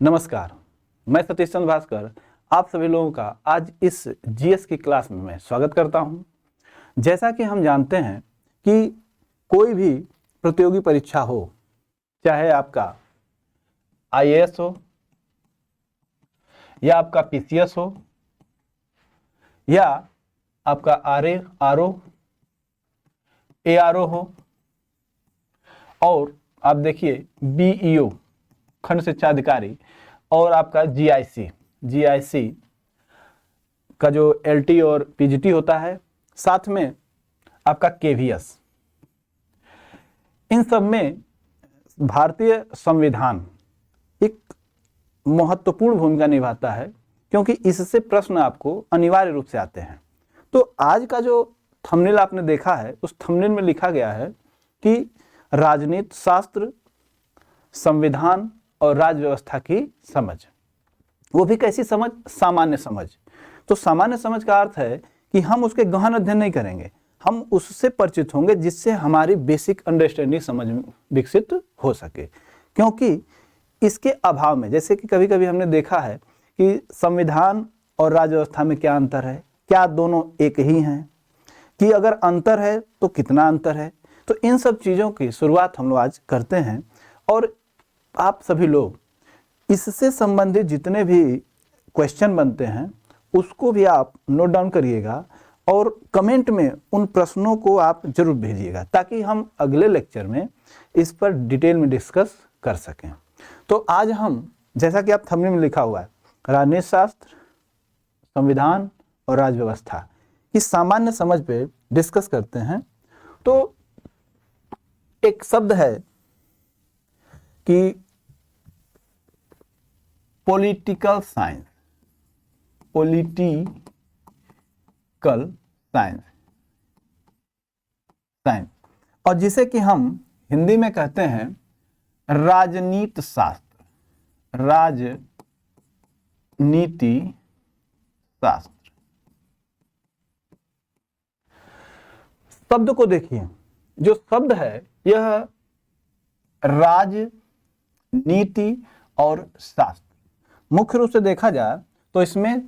नमस्कार, मैं सतीश चंद्र भास्कर आप सभी लोगों का आज इस जीएस की क्लास में मैं स्वागत करता हूं। जैसा कि हम जानते हैं कि कोई भी प्रतियोगी परीक्षा हो, चाहे आपका आईएएस हो या आपका पीसीएस हो या आपका आरओ एआरओ हो, और आप देखिए बीईओ खंड शिक्षा अधिकारी, और आपका जीआईसी का जो एलटी और पीजीटी होता है, साथ में आपका केवीएस। इन सब में भारतीय संविधान एक महत्वपूर्ण भूमिका निभाता है, क्योंकि इससे प्रश्न आपको अनिवार्य रूप से आते हैं। तो आज का जो थंबनेल आपने देखा है, उस थंबनेल में लिखा गया है कि राजनीति शास्त्र, संविधान और राज्य व्यवस्था की समझ, वो भी कैसी समझ? सामान्य समझ। तो सामान्य समझ का अर्थ है कि हम उसके गहन अध्ययन नहीं करेंगे, हम उससे परिचित होंगे जिससे हमारी बेसिक अंडरस्टैंडिंग समझ विकसित हो सके। क्योंकि इसके अभाव में, जैसे कि कभी कभी हमने देखा है कि संविधान और राज्य व्यवस्था में क्या अंतर है, क्या दोनों एक ही हैं, कि अगर अंतर है तो कितना अंतर है। तो इन सब चीज़ों की शुरुआत हम लोग आज करते हैं, और आप सभी लोग इससे संबंधित जितने भी क्वेश्चन बनते हैं उसको भी आप नोट डाउन करिएगा और कमेंट में उन प्रश्नों को आप जरूर भेजिएगा, ताकि हम अगले लेक्चर में इस पर डिटेल में डिस्कस कर सकें। तो आज हम, जैसा कि आप थंबनेल में लिखा हुआ है, राजनीति शास्त्र, संविधान और राज्य व्यवस्था की सामान्य समझ पे डिस्कस करते हैं। तो एक शब्द है कि पॉलिटिकल साइंस, और जिसे कि हम हिंदी में कहते हैं राजनीति शास्त्र, शब्द को देखिए, जो शब्द है यह राजनीति और शास्त्र, मुख्य रूप से देखा जाए तो इसमें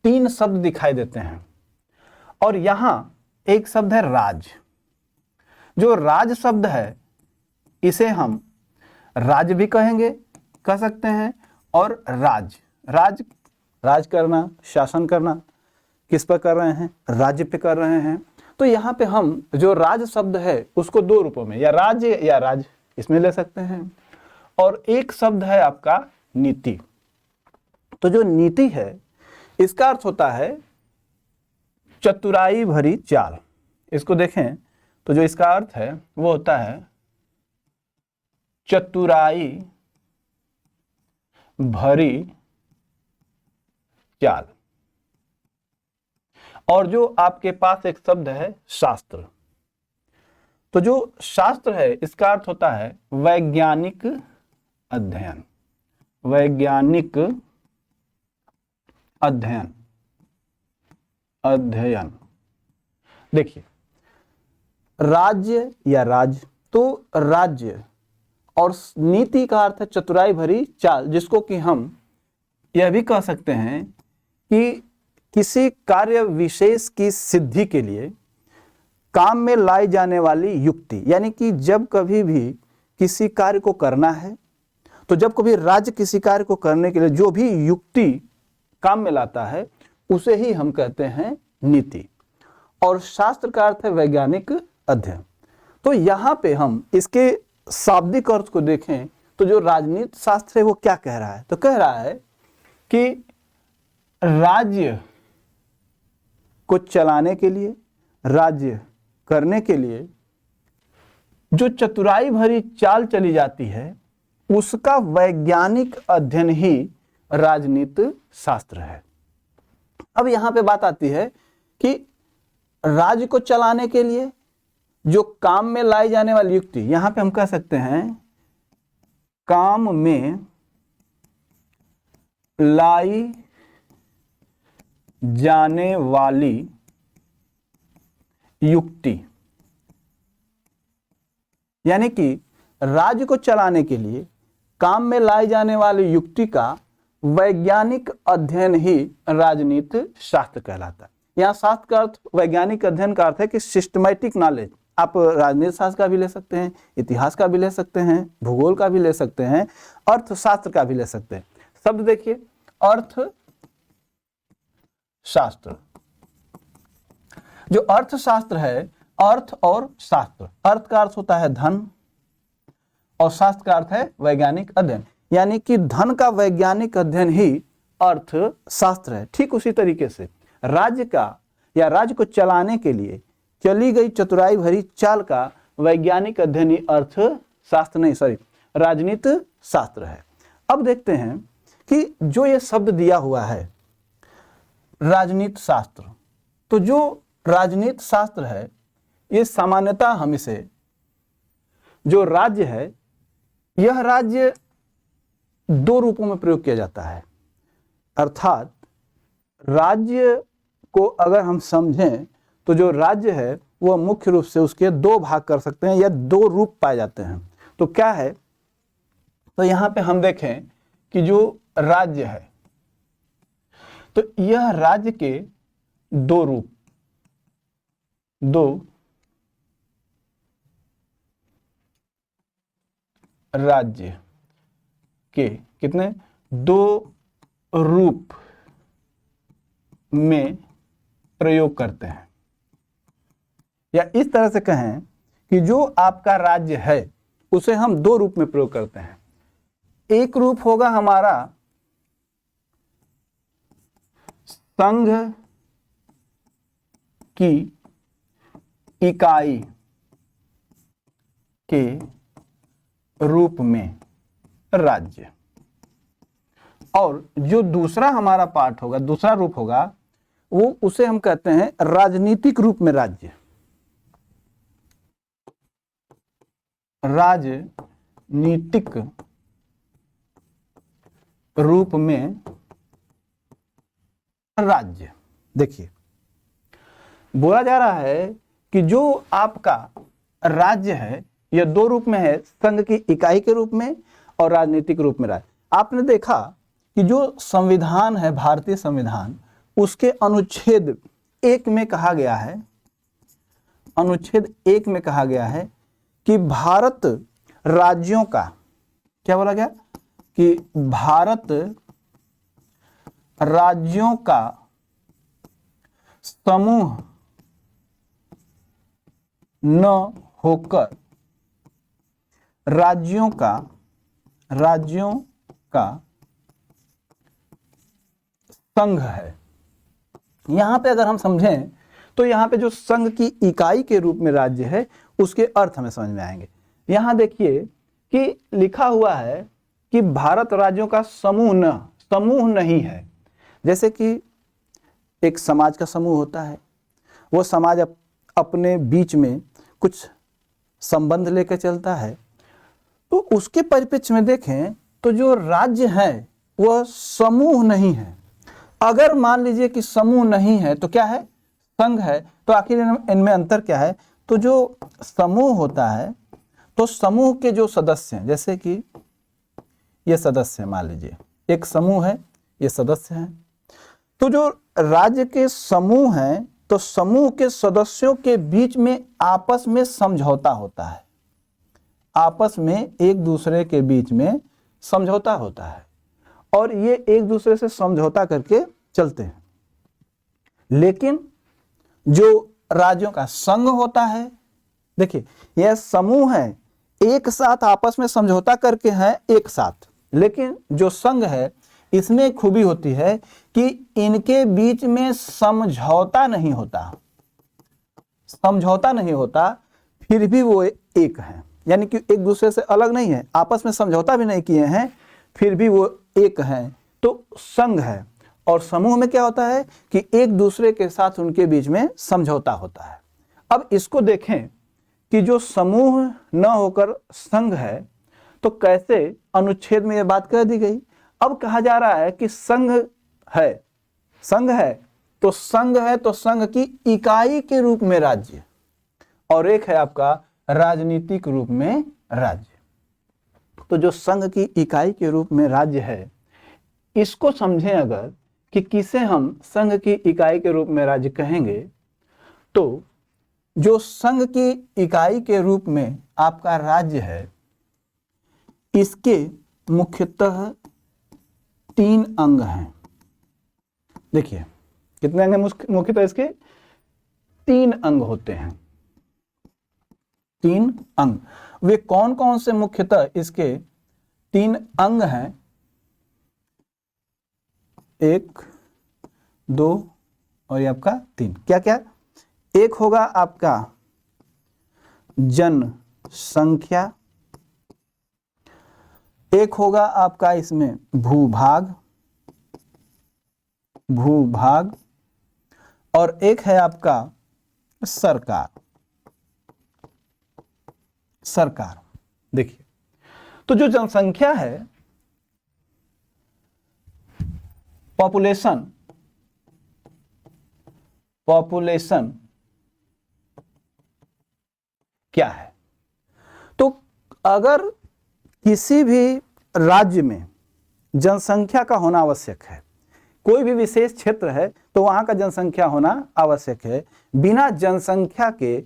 3 शब्द दिखाई देते हैं, और यहां एक शब्द है राज। जो राज शब्द है इसे हम राज भी कह सकते हैं, और राज करना, शासन करना, किस पर कर रहे हैं? राज्य पे कर रहे हैं। तो यहाँ पे हम जो राज शब्द है उसको 2 रूपों में, या राज्य या राज, इसमें ले सकते हैं। और एक शब्द है आपका नीति। तो जो नीति है इसका अर्थ होता है चतुराई भरी चाल। इसको देखें तो जो इसका अर्थ है वो होता है चतुराई भरी चाल। और जो आपके पास एक शब्द है शास्त्र। तो जो शास्त्र है इसका अर्थ होता है वैज्ञानिक अध्ययन, देखिए, राज्य या राज, तो राज्य, और नीति का अर्थ है चतुराई भरी चाल, जिसको कि हम यह भी कह सकते हैं कि किसी कार्य विशेष की सिद्धि के लिए काम में लाई जाने वाली युक्ति। यानी कि जब कभी भी किसी कार्य को करना है, तो जब कभी राज्य किसी कार्य को करने के लिए जो भी युक्ति काम में लाता है उसे ही हम कहते हैं नीति। और शास्त्र का अर्थ है वैज्ञानिक अध्ययन। तो यहाँ पे हम इसके शाब्दिक अर्थ को देखें तो जो राजनीति शास्त्र है वो क्या कह रहा है? तो कह रहा है कि राज्य को चलाने के लिए, राज्य करने के लिए जो चतुराई भरी चाल चली जाती है उसका वैज्ञानिक अध्ययन ही राजनीति शास्त्र है। अब यहां पे बात आती है कि राज्य को चलाने के लिए जो काम में लाई जाने वाली युक्ति, यहां पे हम कह सकते हैं काम में लाई जाने वाली युक्ति, यानी कि राज्य को चलाने के लिए काम में लाई जाने वाली युक्ति का वैज्ञानिक अध्ययन ही राजनीति शास्त्र कहलाता है। यहाँ शास्त्र का अर्थ, वैज्ञानिक अध्ययन का अर्थ है कि सिस्टमैटिक नॉलेज। आप राजनीति शास्त्र का भी ले सकते हैं, इतिहास का भी ले सकते हैं, भूगोल का भी ले सकते हैं, अर्थशास्त्र का भी ले सकते हैं। शब्द देखिए, अर्थशास्त्र। जो अर्थशास्त्र है, अर्थ और शास्त्र, अर्थ का अर्थ होता है धन और शास्त्र का अर्थ है वैज्ञानिक अध्ययन, यानी कि धन का वैज्ञानिक अध्ययन ही अर्थशास्त्र है। ठीक उसी तरीके से राज्य का या राज्य को चलाने के लिए चली गई चतुराई भरी चाल का वैज्ञानिक अध्ययन ही अर्थशास्त्र नहीं, सॉरी, राजनीति शास्त्र है। अब देखते हैं कि जो ये शब्द दिया हुआ है राजनीति शास्त्र, तो जो राजनीति शास्त्र है ये सामान्यतः हम इसे, जो राज्य है, यह राज्य दो रूपों में प्रयोग किया जाता है। अर्थात राज्य को अगर हम समझें तो जो राज्य है वह मुख्य रूप से उसके दो भाग कर सकते हैं या दो रूप पाए जाते हैं। तो क्या है, तो यहां पे हम देखें कि जो राज्य है, तो यह राज्य के दो रूप, दो राज्य के कितने, दो रूप में प्रयोग करते हैं। या इस तरह से कहें कि जो आपका राज्य है उसे हम दो रूप में प्रयोग करते हैं। एक रूप होगा हमारा संघ की इकाई के रूप में राज्य, और जो दूसरा हमारा पार्ट होगा, दूसरा रूप होगा, वो उसे हम कहते हैं राजनीतिक रूप में राज्य, राजनीतिक रूप में राज्य। देखिए, बोला जा रहा है कि जो आपका राज्य है यह दो रूप में है, संघ की इकाई के रूप में और राजनीतिक रूप में राज्य। आपने देखा कि जो संविधान है, भारतीय संविधान, उसके अनुच्छेद 1 में कहा गया है, अनुच्छेद 1 में कहा गया है कि भारत राज्यों का, क्या बोला गया, कि भारत राज्यों का समूह न होकर राज्यों का संघ है। यहां पे अगर हम समझें तो यहां पे जो संघ की इकाई के रूप में राज्य है उसके अर्थ हमें समझ में आएंगे। यहां देखिए कि लिखा हुआ है कि भारत राज्यों का समूह नहीं है। जैसे कि एक समाज का समूह होता है, वो समाज अपने बीच में कुछ संबंध लेकर चलता है, तो उसके परिप्रेक्ष्य में देखें तो जो राज्य है वह समूह नहीं है। अगर मान लीजिए कि समूह नहीं है तो क्या है, संघ है, तो आखिर इनमें अंतर क्या है। तो जो समूह होता है, तो समूह के जो सदस्य हैं, जैसे कि ये सदस्य मान लीजिए एक समूह है, ये सदस्य हैं, तो जो राज्य के समूह हैं तो समूह के सदस्यों के बीच में आपस में समझौता होता है, आपस में एक दूसरे के बीच में समझौता होता है और ये एक दूसरे से समझौता करके चलते हैं। लेकिन जो राज्यों का संघ होता है, देखिए यह समूह है, एक साथ आपस में समझौता करके हैं एक साथ, लेकिन जो संघ है इसमें एक खूबी होती है कि इनके बीच में समझौता नहीं होता, समझौता नहीं होता, फिर भी वो एक है, यानी कि एक दूसरे से अलग नहीं है, आपस में समझौता भी नहीं किए हैं, फिर भी वो एक हैं, तो संघ है। और समूह में क्या होता है कि एक दूसरे के साथ उनके बीच में समझौता होता है। अब इसको देखें कि जो समूह न होकर संघ है, तो कैसे अनुच्छेद में यह बात कह दी गई। अब कहा जा रहा है कि संघ है, संघ है तो संघ है तो संघ की इकाई के रूप में राज्य, और एक है आपका राजनीतिक रूप में राज्य। तो जो संघ की इकाई के रूप में राज्य है, इसको समझें अगर कि किसे हम संघ की इकाई के रूप में राज्य कहेंगे, तो जो संघ की इकाई के रूप में आपका राज्य है, इसके मुख्यतः 3 अंग हैं। देखिए कितने अंग हैं मुख्यतः इसके? 3 अंग होते हैं, 3 अंग। वे कौन कौन से मुख्यतः इसके 3 अंग हैं? 1, 2 और ये आपका 3। क्या क्या? एक होगा आपका जनसंख्या, एक होगा आपका इसमें भूभाग, और एक है आपका सरकार। देखिए, तो जो जनसंख्या है, पॉपुलेशन क्या है? तो अगर किसी भी राज्य में जनसंख्या का होना आवश्यक है, कोई भी विशेष क्षेत्र है तो वहां का जनसंख्या होना आवश्यक है। बिना जनसंख्या के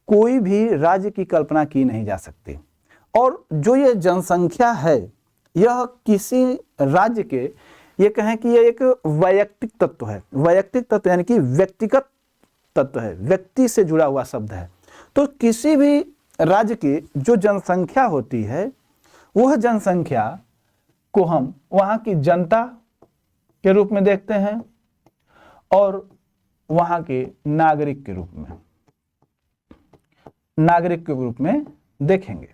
कोई भी राज्य की कल्पना की नहीं जा सकती। और जो ये जनसंख्या है, यह किसी राज्य के, ये कहें कि यह एक वैयक्तिक तत्व है। वैयक्तिक तत्व यानी कि व्यक्तिगत तत्व है, व्यक्ति से जुड़ा हुआ शब्द है। तो किसी भी राज्य की जो जनसंख्या होती है, वह जनसंख्या को हम वहाँ की जनता के रूप में देखते हैं और वहाँ के नागरिक के रूप में देखेंगे।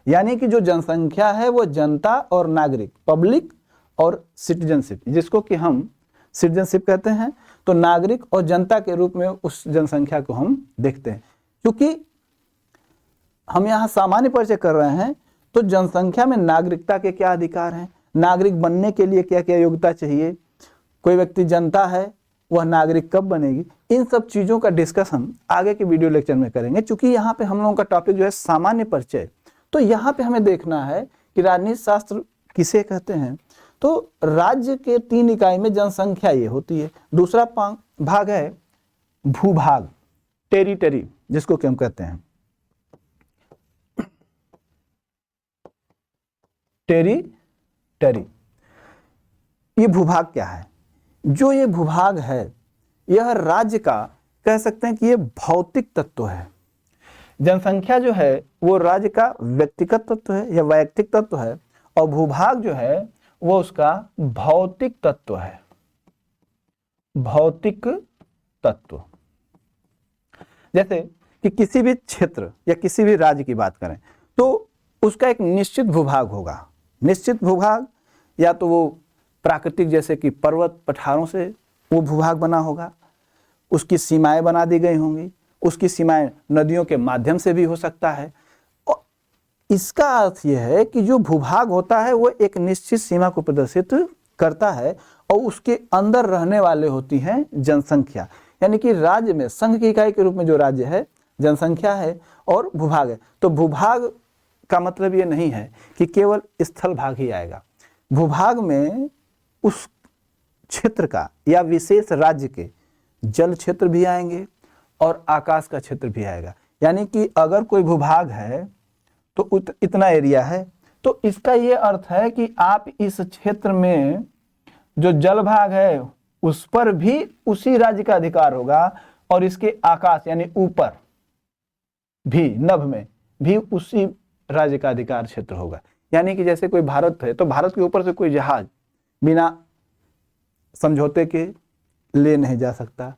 यानी कि जो जनसंख्या है वो जनता और नागरिक, पब्लिक और सिटीजनशिप, जिसको कि हम सिटीजनशिप कहते हैं, तो नागरिक और जनता के रूप में उस जनसंख्या को हम देखते हैं। क्योंकि हम यहाँ सामान्य परिचय कर रहे हैं, तो जनसंख्या में नागरिकता के क्या अधिकार हैं, नागरिक बनने के लिए क्या क्या योग्यता चाहिए, कोई व्यक्ति जनता है वह नागरिक कब बनेगी, इन सब चीज़ों का डिस्कशन आगे के वीडियो लेक्चर में करेंगे। क्योंकि यहाँ पे हम लोगों का टॉपिक जो है सामान्य परिचय, तो यहाँ पे हमें देखना है कि राजनीति शास्त्र किसे कहते हैं। तो राज्य के 3 इकाई में जनसंख्या ये होती है। दूसरा भाग है भूभाग, टेरिटरी, जिसको कि हम कहते हैं टेरिटरी। ये भूभाग क्या है? जो ये भूभाग है, यह राज्य का, कह सकते हैं कि ये भौतिक तत्व है। जनसंख्या जो है वो राज्य का व्यक्तिगत तत्व है या वैयक्तिक तत्व है, और भूभाग जो है वो उसका भौतिक तत्व है। भौतिक तत्व, जैसे कि किसी भी क्षेत्र या किसी भी राज्य की बात करें तो उसका एक निश्चित भूभाग होगा। निश्चित भूभाग, या तो वो प्राकृतिक जैसे कि पर्वत पठारों से वो भूभाग बना होगा, उसकी सीमाएं बना दी गई होंगी, उसकी सीमाएं नदियों के माध्यम से भी हो सकता है। और इसका अर्थ यह है कि जो भूभाग होता है वो एक निश्चित सीमा को प्रदर्शित करता है, और उसके अंदर रहने वाले होती हैं जनसंख्या। यानी कि राज्य में संघ की इकाई के रूप में जो राज्य है, जनसंख्या है और भूभाग है। तो भूभाग का मतलब ये नहीं है कि केवल स्थल भाग ही आएगा। भूभाग में उस क्षेत्र का या विशेष राज्य के जल क्षेत्र भी आएंगे और आकाश का क्षेत्र भी आएगा। यानी कि अगर कोई भूभाग है तो इतना एरिया है, तो इसका ये अर्थ है कि आप इस क्षेत्र में जो जल भाग है उस पर भी उसी राज्य का अधिकार होगा, और इसके आकाश यानी ऊपर भी, नभ में भी उसी राज्य का अधिकार क्षेत्र होगा। यानी कि जैसे कोई भारत है तो भारत के ऊपर से कोई जहाज बिना समझौते के ले नहीं जा सकता।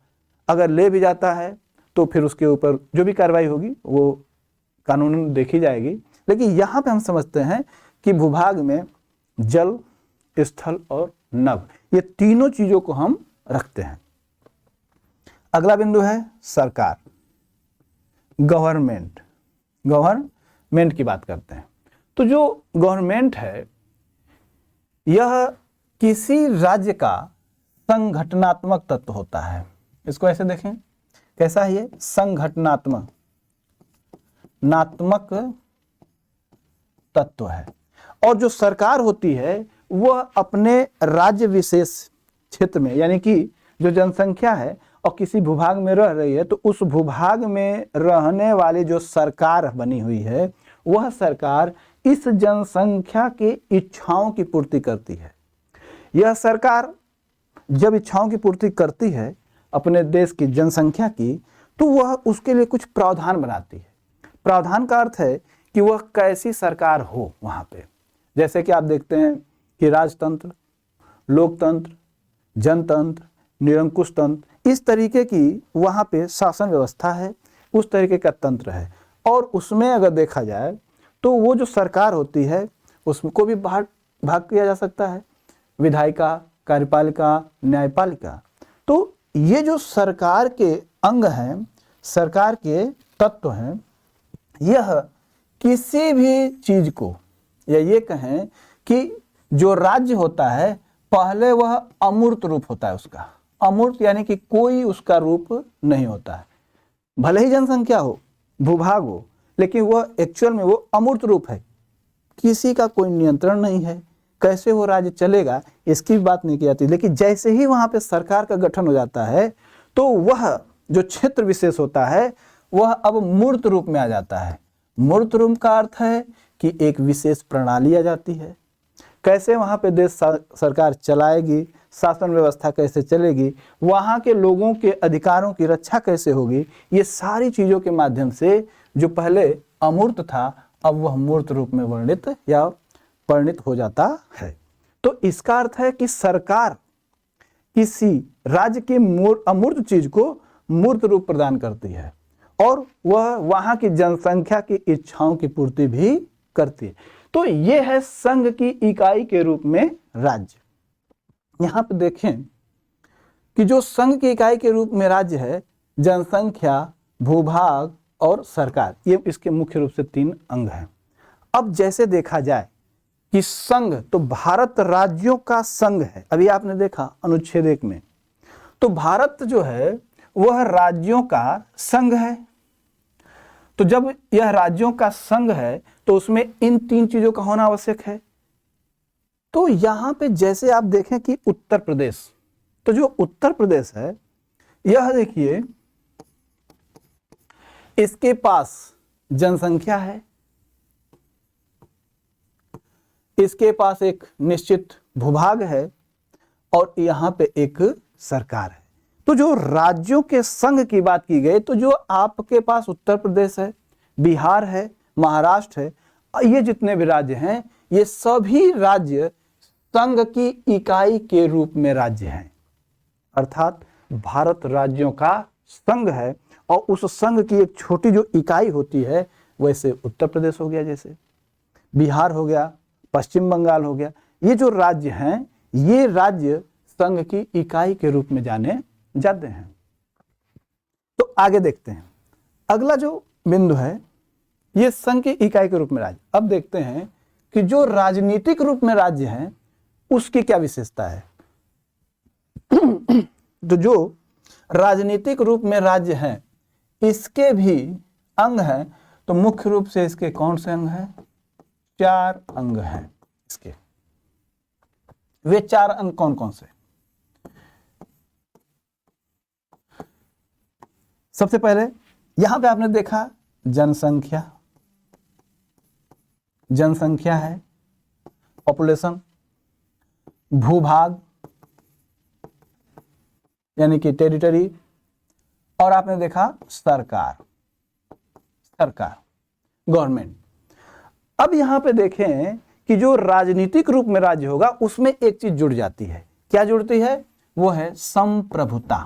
अगर ले भी जाता है तो फिर उसके ऊपर जो भी कार्रवाई होगी वो कानून देखी जाएगी। लेकिन यहाँ पे हम समझते हैं कि भूभाग में जल, स्थल और नभ, ये तीनों चीजों को हम रखते हैं। अगला बिंदु है सरकार, गवर्नमेंट। गवर्नमेंट की बात करते हैं। तो जो गवर्नमेंट है यह किसी राज्य का संगठनात्मक तत्व होता है। इसको ऐसे देखें, कैसा है ये? संगठनात्मक तत्व है। और जो सरकार होती है वह अपने राज्य विशेष क्षेत्र में, यानी कि जो जनसंख्या है और किसी भूभाग में रह रही है, तो उस भूभाग में रहने वाली जो सरकार बनी हुई है वह सरकार इस जनसंख्या के इच्छाओं की पूर्ति करती है। यह सरकार जब इच्छाओं की पूर्ति करती है अपने देश की जनसंख्या की, तो वह उसके लिए कुछ प्रावधान बनाती है। प्रावधान का अर्थ है कि वह कैसी सरकार हो वहाँ पे। जैसे कि आप देखते हैं कि राजतंत्र, लोकतंत्र, जनतंत्र, निरंकुश तंत्र, इस तरीके की वहाँ पे शासन व्यवस्था है, उस तरीके का तंत्र है। और उसमें अगर देखा जाए तो वो जो सरकार होती है उसको भी भाग किया जा सकता है, विधायिका, कार्यपालिका, न्यायपालिका। तो ये जो सरकार के अंग हैं, सरकार के तत्व हैं, यह किसी भी चीज को, या ये कहें कि जो राज्य होता है पहले वह अमूर्त रूप होता है उसका। अमूर्त यानी कि कोई उसका रूप नहीं होता है, भले ही जनसंख्या हो, भूभाग हो, लेकिन वह एक्चुअल में वो अमूर्त रूप है, किसी का कोई नियंत्रण नहीं है। कैसे वो राज्य चलेगा इसकी बात नहीं की जाती। लेकिन जैसे ही वहां पे सरकार का गठन हो जाता है तो वह जो क्षेत्र विशेष होता है वह अब मूर्त रूप में आ जाता है। मूर्त रूप का अर्थ है कि एक विशेष प्रणाली आ जाती है। कैसे वहां पे देश सरकार चलाएगी, शासन व्यवस्था कैसे चलेगी, वहां के लोगों के अधिकारों की रक्षा कैसे होगी, ये सारी चीजों के माध्यम से जो पहले अमूर्त था अब वह मूर्त रूप में वर्णित या परिणित हो जाता है। तो इसका अर्थ है कि सरकार किसी राज्य के अमूर्त चीज को मूर्त रूप प्रदान करती है और वह वहां की जनसंख्या की इच्छाओं की पूर्ति भी करती है। तो यह है संघ की इकाई के रूप में राज्य। यहां पे देखें कि जो संघ की इकाई के रूप में राज्य है, जनसंख्या, भूभाग और सरकार, ये इसके मुख्य रूप से 3 अंग हैं। अब जैसे देखा जाए कि संघ तो भारत राज्यों का संघ है, अभी आपने देखा अनुच्छेद 1 में, तो भारत जो है वह राज्यों का संघ है। तो जब यह राज्यों का संघ है तो उसमें इन 3 चीजों का होना आवश्यक है। तो यहां पे जैसे आप देखें कि उत्तर प्रदेश, तो जो उत्तर प्रदेश है यह देखिए इसके पास जनसंख्या है, इसके पास एक निश्चित भूभाग है और यहां पे एक सरकार है। तो जो राज्यों के संघ की बात की गई, तो जो आपके पास उत्तर प्रदेश है, बिहार है, महाराष्ट्र है, ये जितने भी राज्य हैं ये सभी राज्य संघ की इकाई के रूप में राज्य हैं। अर्थात भारत राज्यों का संघ है और उस संघ की एक छोटी जो इकाई होती है, वैसे उत्तर प्रदेश हो गया, जैसे बिहार हो गया, पश्चिम बंगाल हो गया, ये जो राज्य हैं ये राज्य संघ की इकाई के रूप में जाने जाते हैं। तो आगे देखते हैं, अगला जो बिंदु है ये संघ की इकाई के रूप में राज्य। अब देखते हैं कि जो राजनीतिक रूप में राज्य हैं उसकी क्या विशेषता है। तो जो राजनीतिक रूप में राज्य हैं इसके भी अंग हैं। तो मुख्य रूप से इसके कौन से अंग हैं? 4 अंग हैं इसके। वे 4 अंग कौन कौन से? सबसे पहले यहां पे आपने देखा जनसंख्या, जनसंख्या है, पॉपुलेशन, भूभाग यानी कि टेरिटरी, और आपने देखा सरकार, सरकार, गवर्नमेंट। अब यहां पे देखें कि जो राजनीतिक रूप में राज्य होगा उसमें एक चीज जुड़ जाती है। क्या जुड़ती है? वो है संप्रभुता,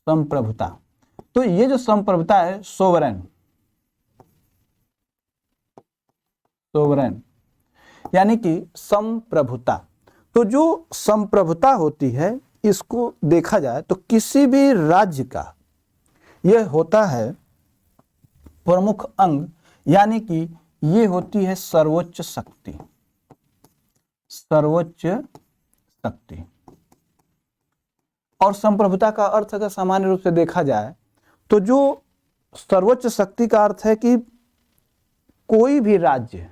संप्रभुता। तो ये जो संप्रभुता है, सोवरेन, सोवरेन यानी कि संप्रभुता। तो जो संप्रभुता होती है इसको देखा जाए तो किसी भी राज्य का यह होता है प्रमुख अंग, यानी कि ये होती है सर्वोच्च शक्ति, सर्वोच्च शक्ति। और संप्रभुता का अर्थ अगर सामान्य रूप से देखा जाए तो जो सर्वोच्च शक्ति का अर्थ है कि कोई भी राज्य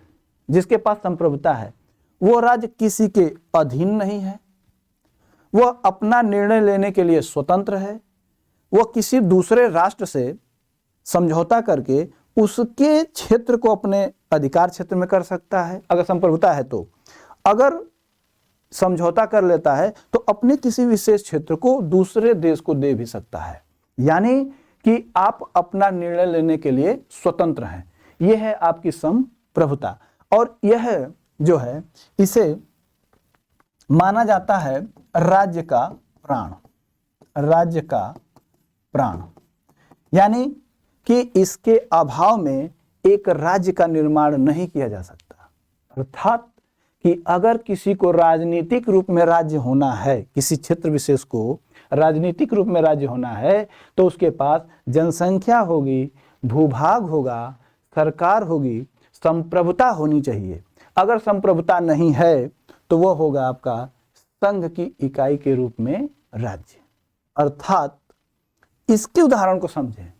जिसके पास संप्रभुता है वो राज्य किसी के अधीन नहीं है, वह अपना निर्णय लेने के लिए स्वतंत्र है, वह किसी दूसरे राष्ट्र से समझौता करके उसके क्षेत्र को अपने अधिकार क्षेत्र में कर सकता है अगर संप्रभुता है तो। अगर समझौता कर लेता है तो अपने किसी विशेष क्षेत्र को दूसरे देश को दे भी सकता है, यानी कि आप अपना निर्णय लेने के लिए स्वतंत्र हैं। यह है आपकी संप्रभुता, और यह जो है इसे माना जाता है राज्य का प्राण, राज्य का प्राण, यानी कि इसके अभाव में एक राज्य का निर्माण नहीं किया जा सकता। अर्थात कि अगर किसी को राजनीतिक रूप में राज्य होना है, किसी क्षेत्र विशेष को राजनीतिक रूप में राज्य होना है, तो उसके पास जनसंख्या होगी, भूभाग होगा, सरकार होगी, संप्रभुता होनी चाहिए। अगर संप्रभुता नहीं है तो वह होगा आपका संघ की इकाई के रूप में राज्य। अर्थात इसके उदाहरण को समझें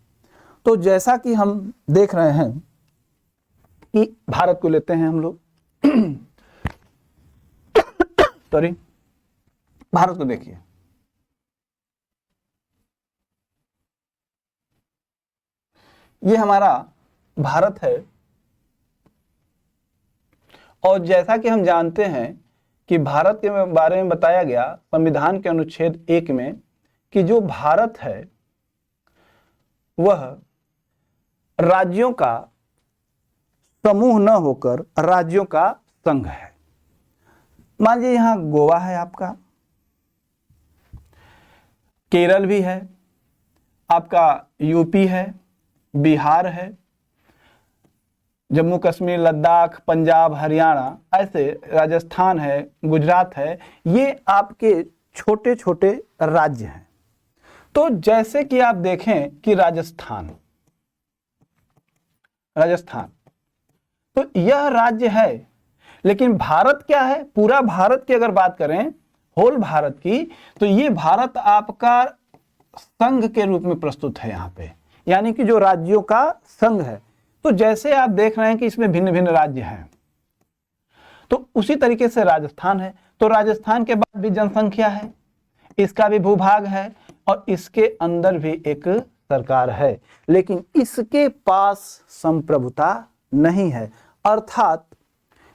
तो जैसा कि हम देख रहे हैं कि भारत को लेते हैं हम लोग सॉरी, भारत को देखिए, ये हमारा भारत है, और जैसा कि हम जानते हैं कि भारत के बारे में बताया गया संविधान के अनुच्छेद 1 में कि जो भारत है वह राज्यों का समूह न होकर राज्यों का संघ है। मान लीजिए यहां गोवा है, आपका केरल भी है, आपका यूपी है, बिहार है, जम्मू कश्मीर, लद्दाख, पंजाब, हरियाणा, ऐसे राजस्थान है, गुजरात है, ये आपके छोटे छोटे राज्य हैं। तो जैसे कि आप देखें कि राजस्थान तो यह राज्य है, लेकिन भारत क्या है, पूरा भारत की अगर बात करें, होल भारत की, तो ये भारत आपका संघ के रूप में प्रस्तुत है यहाँ पे, यानी कि जो राज्यों का संघ है। तो जैसे आप देख रहे हैं कि इसमें भिन्न भिन्न राज्य हैं, तो उसी तरीके से राजस्थान है। तो राजस्थान के बाद भी जनसंख्या है, इसका भी भूभाग है, और इसके अंदर भी एक सरकार है, लेकिन इसके पास संप्रभुता नहीं है। अर्थात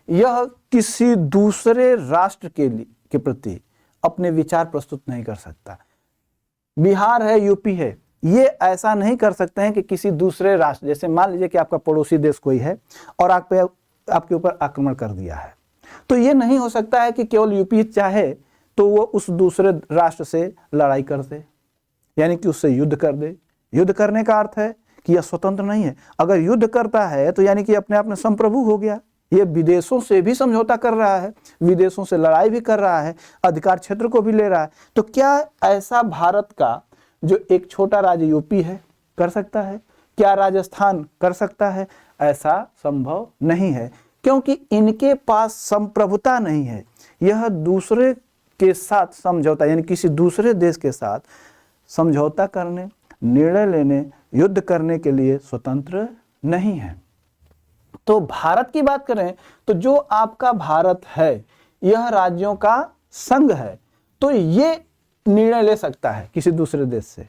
यह किसी दूसरे राष्ट्र के प्रति अपने विचार प्रस्तुत नहीं कर सकता। बिहार है, यूपी है, ये ऐसा नहीं कर सकते हैं कि किसी दूसरे राष्ट्र, जैसे मान लीजिए कि आपका पड़ोसी देश कोई है और आपके ऊपर आक्रमण कर दिया है, तो ये नहीं हो सकता है कि केवल यूपी चाहे तो वो उस दूसरे राष्ट्र से लड़ाई कर दे, यानी कि उससे युद्ध कर दे। युद्ध करने का अर्थ है कि यह स्वतंत्र नहीं है। अगर युद्ध करता है तो यानी कि अपने आप में संप्रभु हो गया। ये विदेशों से भी समझौता कर रहा है, विदेशों से लड़ाई भी कर रहा है, अधिकार क्षेत्र को भी ले रहा है। तो क्या ऐसा भारत का जो एक छोटा राज्य यूपी है कर सकता है? क्या राजस्थान कर सकता है? ऐसा संभव नहीं है, क्योंकि इनके पास संप्रभुता नहीं है। यह दूसरे के साथ समझौता, यानी किसी दूसरे देश के साथ समझौता करने, निर्णय लेने, युद्ध करने के लिए स्वतंत्र नहीं है। तो भारत की बात करें तो जो आपका भारत है यह राज्यों का संघ है, तो ये निर्णय ले सकता है किसी दूसरे देश से,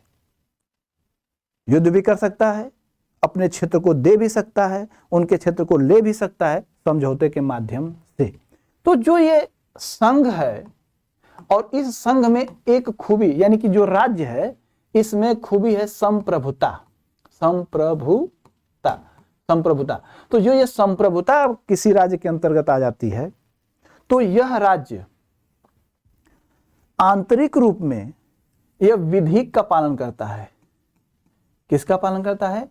युद्ध भी कर सकता है, अपने क्षेत्र को दे भी सकता है, उनके क्षेत्र को ले भी सकता है समझौते के माध्यम से। तो जो ये संघ है, और इस संघ में एक खूबी, यानी कि जो राज्य है इसमें खूबी है संप्रभुता। तो जो ये संप्रभुता किसी राज्य के अंतर्गत आ जाती है, तो यह राज्य आंतरिक रूप में यह विधि का पालन करता है। किसका पालन करता है?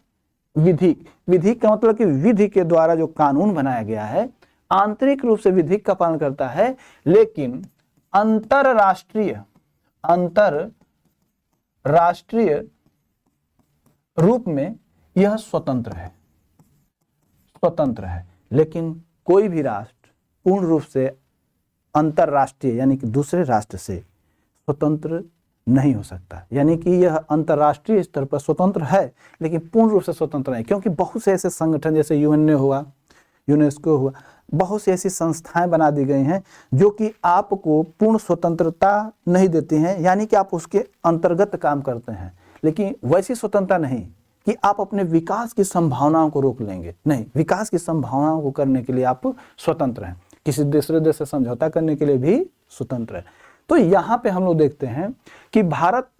विधि का मतलब कि विधि के द्वारा जो कानून बनाया गया है, आंतरिक रूप से विधि का पालन करता है, लेकिन अंतरराष्ट्रीय रूप में यह स्वतंत्र है। लेकिन कोई भी राष्ट्र पूर्ण रूप से अंतरराष्ट्रीय, यानी कि दूसरे राष्ट्र से स्वतंत्र नहीं हो सकता। यानी कि यह अंतरराष्ट्रीय स्तर पर स्वतंत्र है, लेकिन पूर्ण रूप से स्वतंत्र नहीं, क्योंकि बहुत से ऐसे संगठन जैसे यूएनए हुआ, यूनेस्को हुआ, बहुत सी ऐसी संस्थाएं बना दी गई हैं जो कि आपको पूर्ण स्वतंत्रता नहीं देती हैं, यानी कि आप उसके अंतर्गत काम करते हैं, लेकिन वैसी स्वतंत्रता नहीं कि आप अपने विकास की संभावनाओं को रोक लेंगे। नहीं, विकास की संभावनाओं को करने के लिए आप स्वतंत्र हैं, किसी दूसरे देश से समझौता करने के लिए भी स्वतंत्र है। तो यहाँ पे हम लोग देखते हैं कि भारत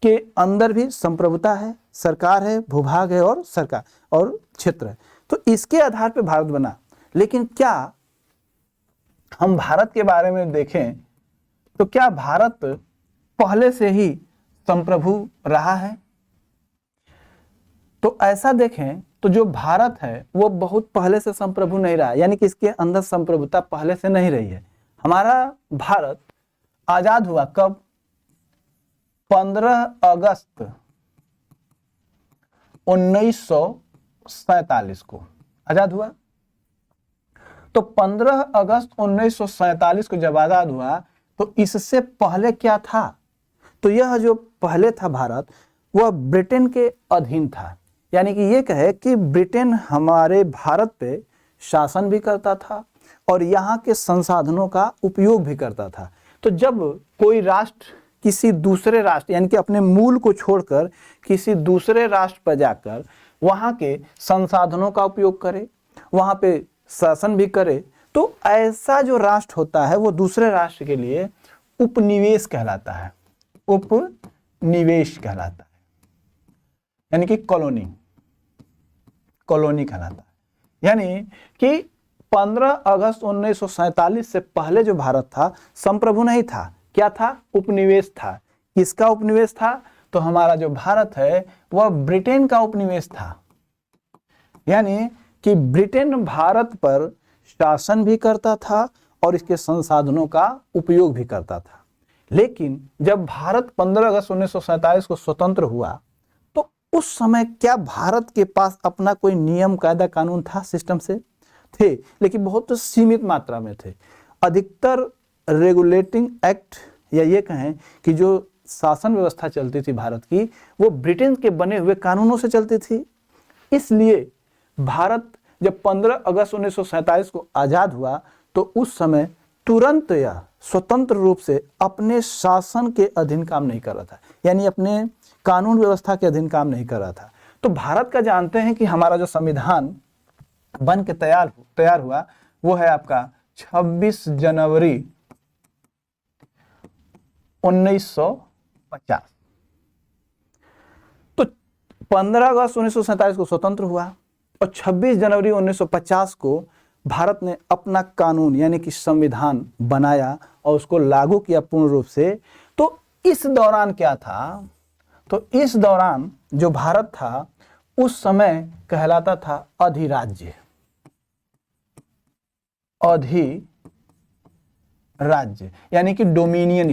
के अंदर भी संप्रभुता है, सरकार है, भूभाग है और सरकार और क्षेत्र है। तो इसके आधार पे भारत बना। लेकिन क्या हम भारत के बारे में देखें तो क्या भारत पहले से ही संप्रभु रहा है? तो ऐसा देखें तो जो भारत है वो बहुत पहले से संप्रभु नहीं रहा, यानी कि इसके अंदर संप्रभुता पहले से नहीं रही है। हमारा भारत आजाद हुआ कब? 15 अगस्त 1947 को आजाद हुआ। तो 15 अगस्त 1947 को जब आजाद हुआ तो इससे पहले क्या था? तो यह जो पहले था भारत, वह ब्रिटेन के अधीन था। यानी कि ये कहे कि ब्रिटेन हमारे भारत पे शासन भी करता था और यहाँ के संसाधनों का उपयोग भी करता था। तो जब कोई राष्ट्र किसी दूसरे राष्ट्र, यानी कि अपने मूल को छोड़कर किसी दूसरे राष्ट्र पर जाकर वहाँ के संसाधनों का उपयोग करे, वहाँ पे शासन भी करे, तो ऐसा जो राष्ट्र होता है वो दूसरे राष्ट्र के लिए उपनिवेश कहलाता है। उपनिवेश कहलाता है, यानी कि कॉलोनी कहलाता है। यानी कि 15 अगस्त 1947 से पहले जो भारत था संप्रभु नहीं था। क्या था? उपनिवेश था। किसका उपनिवेश था? तो हमारा जो भारत है वह ब्रिटेन का उपनिवेश था। यानी कि ब्रिटेन भारत पर शासन भी करता था और इसके संसाधनों का उपयोग भी करता था। लेकिन जब भारत 15 अगस्त 1947 को स्वतंत्र हुआ तो उस समय क्या भारत के पास अपना कोई नियम, कायदा, कानून था? सिस्टम से थे, लेकिन बहुत सीमित मात्रा में थे। अधिकतर रेगुलेटिंग एक्ट या ये कहें कि जो शासन व्यवस्था चलती थी भारत की, वो ब्रिटेन के बने हुए कानूनों से चलती थी। इसलिए भारत जब 15 अगस्त 1947 को आज़ाद हुआ तो उस समय तुरंत या स्वतंत्र रूप से अपने शासन के अधीन काम नहीं कर रहा था, यानी अपने कानून व्यवस्था के अधीन काम नहीं कर रहा था। तो भारत का जानते हैं कि हमारा जो संविधान बन के तैयार हुआ वो है आपका 26 जनवरी 1950। तो 15 अगस्त 1947 को स्वतंत्र हुआ और 26 जनवरी 1950 को भारत ने अपना कानून यानी कि संविधान बनाया और उसको लागू किया पूर्ण रूप से। तो इस दौरान क्या था? तो इस दौरान जो भारत था उस समय कहलाता था अधिराज्य। अधिराज्य यानी कि डोमिनियन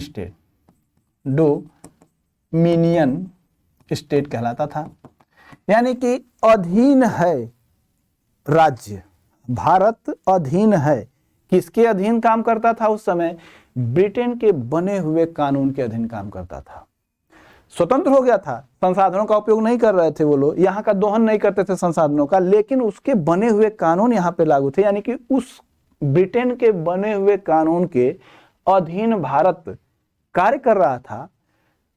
स्टेट कहलाता था, यानी कि अधीन है राज्य। भारत अधीन है। किसके अधीन काम करता था उस समय? ब्रिटेन के बने हुए कानून के अधीन काम करता था। स्वतंत्र हो गया था, संसाधनों का उपयोग नहीं कर रहे थे वो लोग, यहाँ का दोहन नहीं करते थे संसाधनों का, लेकिन उसके बने हुए कानून यहाँ पे लागू थे। यानी कि उस ब्रिटेन के बने हुए कानून के अधीन भारत कार्य कर रहा था,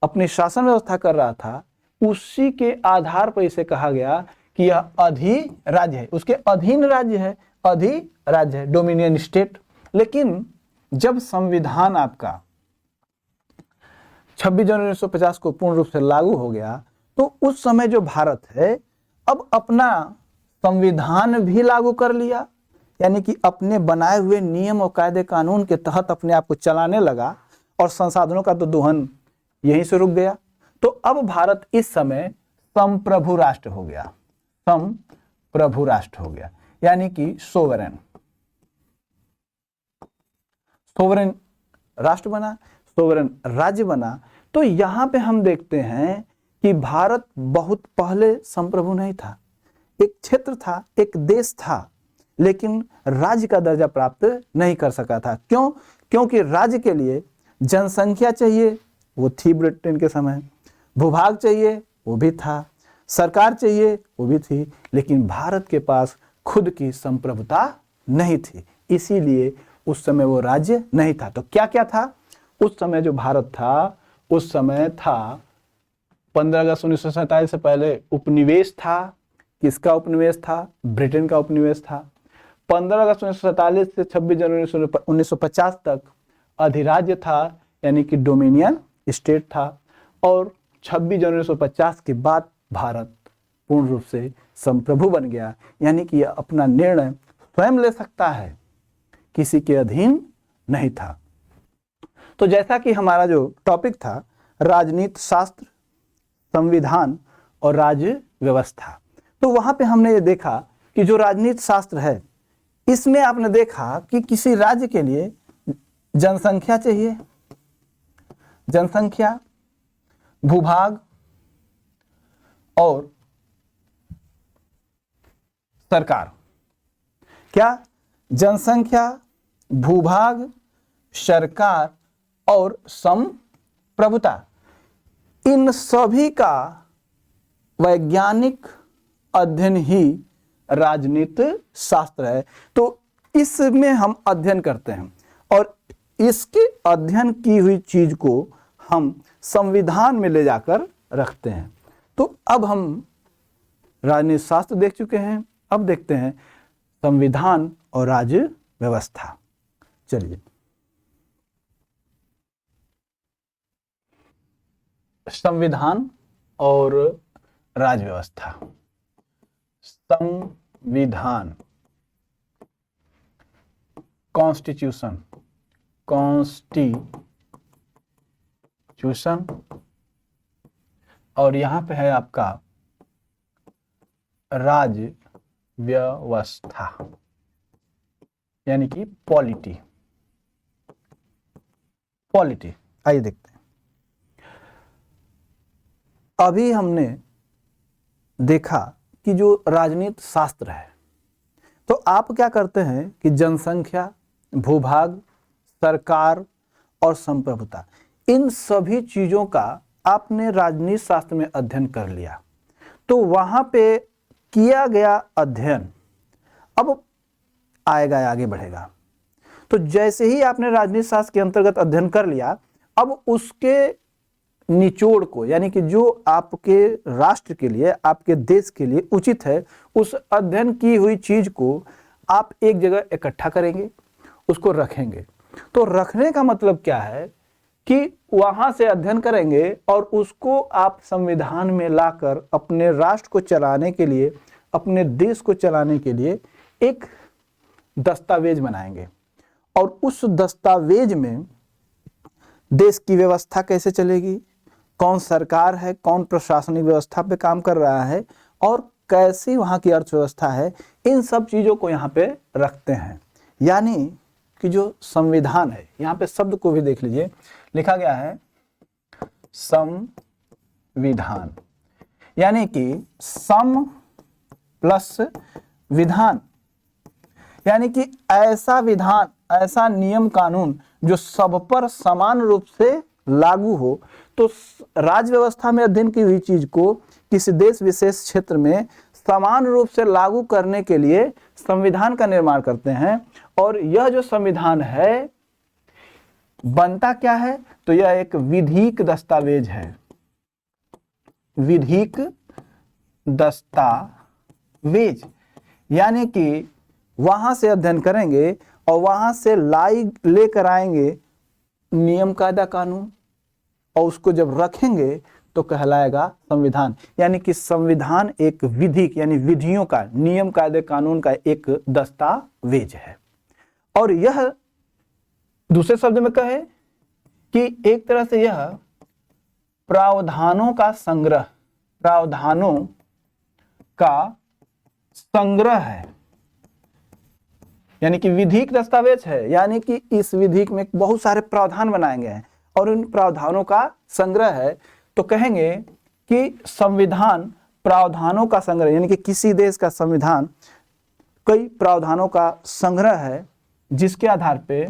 अपनी शासन व्यवस्था कर रहा था। उसी के आधार पर इसे कहा गया कि यह अधिराज्य है, उसके अधीन राज्य है, अधिराज्य है, डोमिनियन स्टेट। लेकिन जब संविधान आपका 26 जनवरी 1950 को पूर्ण रूप से लागू हो गया तो उस समय जो भारत है अब अपना संविधान भी लागू कर लिया, यानी कि अपने बनाए हुए नियम और कायदे कानून के तहत अपने आप को चलाने लगा और संसाधनों का तो दोहन यहीं से रुक गया। तो अब भारत इस समय संप्रभु राष्ट्र हो गया, यानी कि सोवरेन राष्ट्र बना, सोवरेन राज्य बना। तो यहाँ पे हम देखते हैं कि भारत बहुत पहले संप्रभु नहीं था, एक क्षेत्र था, एक देश था, लेकिन राज्य का दर्जा प्राप्त नहीं कर सका था। क्यों? क्योंकि राज्य के लिए जनसंख्या चाहिए, वो थी ब्रिटेन के समय, भूभाग चाहिए, वो भी था, सरकार चाहिए, वो भी थी, लेकिन भारत के पास खुद की संप्रभुता नहीं थी, इसीलिए उस समय वो राज्य नहीं था। तो क्या क्या था उस समय जो भारत था? उस समय था 15 अगस्त 1947 से पहले उपनिवेश था। किसका उपनिवेश था? ब्रिटेन का उपनिवेश था। 15 अगस्त 1947 से 26 जनवरी 1950 तक अधिराज्य था, यानी कि डोमिनियन स्टेट था। और 26 जनवरी 1950 के बाद भारत पूर्ण रूप से संप्रभु बन गया, यानी कि यह अपना निर्णय स्वयं ले सकता है, किसी के अधीन नहीं था। तो जैसा कि हमारा जो टॉपिक था राजनीति शास्त्र, संविधान और राज्य व्यवस्था, तो वहां पे हमने ये देखा कि जो राजनीति शास्त्र है इसमें आपने देखा कि किसी राज्य के लिए जनसंख्या चाहिए, जनसंख्या, भूभाग और सरकार। क्या? जनसंख्या, भूभाग, सरकार और संप्रभुता, इन सभी का वैज्ञानिक अध्ययन ही राजनीति शास्त्र है। तो इसमें हम अध्ययन करते हैं और इसके अध्ययन की हुई चीज को हम संविधान में ले जाकर रखते हैं। तो अब हम राजनीति शास्त्र देख चुके हैं, अब देखते हैं संविधान और राज्य व्यवस्था। चलिए, संविधान और राज्य व्यवस्था। संविधान, कॉन्स्टिट्यूशन, कॉन्स्टिट्यूशन, और यहां पे है आपका राज्य व्यवस्था, यानी कि पॉलिटी। पॉलिटी, आइए देखते हैं। अभी हमने देखा कि जो राजनीति शास्त्र है, तो आप क्या करते हैं कि जनसंख्या, भूभाग, सरकार और संप्रभुता, इन सभी चीजों का आपने राजनीति शास्त्र में अध्ययन कर लिया। तो वहां पे किया गया अध्ययन अब आएगा, आगे बढ़ेगा। तो जैसे ही आपने राजनीति शास्त्र के अंतर्गत अध्ययन कर लिया, अब उसके निचोड़ को, यानी कि जो आपके राष्ट्र के लिए, आपके देश के लिए उचित है, उस अध्ययन की हुई चीज को आप एक जगह इकट्ठा करेंगे, उसको रखेंगे। तो रखने का मतलब क्या है कि वहां से अध्ययन करेंगे और उसको आप संविधान में लाकर अपने राष्ट्र को चलाने के लिए, अपने देश को चलाने के लिए एक दस्तावेज बनाएंगे। और उस दस्तावेज में देश की व्यवस्था कैसे चलेगी, कौन सरकार है, कौन प्रशासनिक व्यवस्था पे काम कर रहा है और कैसी वहाँ की अर्थव्यवस्था है, इन सब चीज़ों को यहाँ पे रखते हैं। यानी कि जो संविधान है, यहाँ पे शब्द को भी देख लीजिए, लिखा गया है संविधान, यानी कि सम प्लस विधान, यानी कि ऐसा विधान, ऐसा नियम कानून जो सब पर समान रूप से लागू हो। तो राज्य व्यवस्था में अध्ययन की हुई चीज को किसी देश विशेष क्षेत्र में समान रूप से लागू करने के लिए संविधान का निर्माण करते हैं। और यह जो संविधान है बनता क्या है? तो यह एक विधिक दस्तावेज है, विधिक दस्तावेज, यानी कि वहां से अध्ययन करेंगे और वहां से लेकर आएंगे नियम कायदा कानून, और उसको जब रखेंगे तो कहलाएगा संविधान। यानी कि संविधान एक विधिक, यानी विधियों का, नियम कायदे कानून का एक दस्तावेज है। और यह दूसरे शब्द में कहे कि एक तरह से यह प्रावधानों का संग्रह, प्रावधानों का संग्रह है, यानी कि विधिक दस्तावेज है। यानी कि इस विधिक में बहुत सारे प्रावधान बनाए गए हैं और उन प्रावधानों का संग्रह है। तो कहेंगे कि संविधान प्रावधानों का संग्रह, यानी कि किसी देश का संविधान कई प्रावधानों का संग्रह है, जिसके आधार पे